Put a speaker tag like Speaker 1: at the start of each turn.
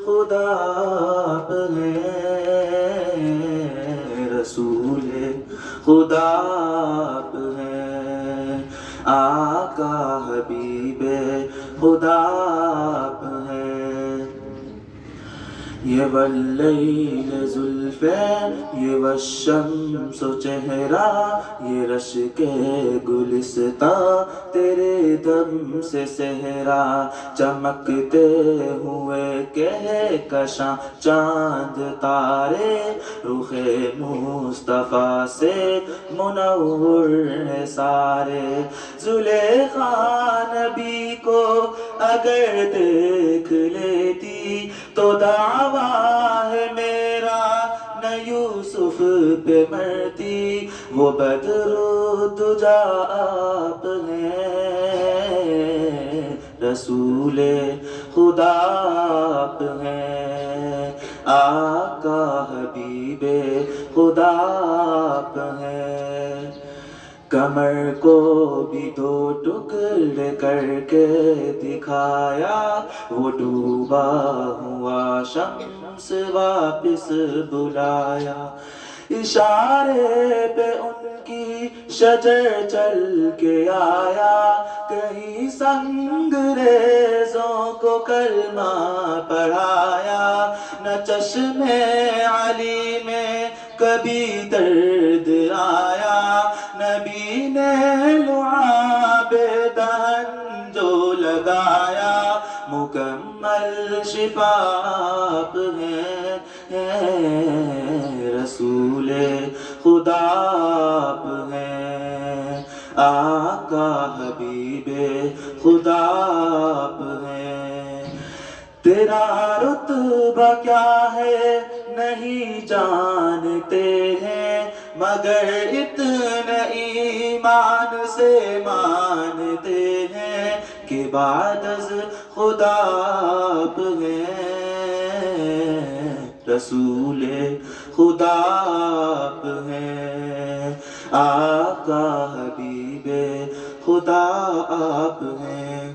Speaker 1: خدا آپ ہیں، رسول خدا آپ ہیں، آقا حبیب خدا آپ ہیں۔ یہ واللیل زلفین، یہ والشمس چہرہ، یہ رشک گلستاں تیرے دم سے صحرا، چمکتے ہوئے کہکشاں چاند تارے، رخ مصطفیٰ سے منور ہے سارے۔ زلیخا نبی کو اگر دیکھ لیتی تو دعویٰ ہے میرا نہ یوسف پہ مرتی، وہ بدر الدجا آپ ہیں، رسول خدا آپ ہیں، آقا حبیب خدا آپ ہیں۔ کمر کو بھی دو ٹکڑے کر کے دکھایا، وہ ڈوبا ہوا شمس واپس بلایا، اشارے پہ ان کی شجر چل کے آیا، کہیں سنگ ریزوں کو کلمہ پڑھایا، نہ چشم علی میں کبھی درد آیا، نبی نے لعاب دہن جو لگایا، مکمل شفا آپ ہیں، رسول خدا آپ ہیں، آقا حبیب خدا آپ ہیں۔ تیرا رتبہ کیا ہے نہیں جانتے ہیں، مگر اتنا ایمان سے مانتے ہیں کہ بعد از خدا آپ ہیں، رسول خدا آپ ہیں، آقا حبیب خدا آپ ہیں۔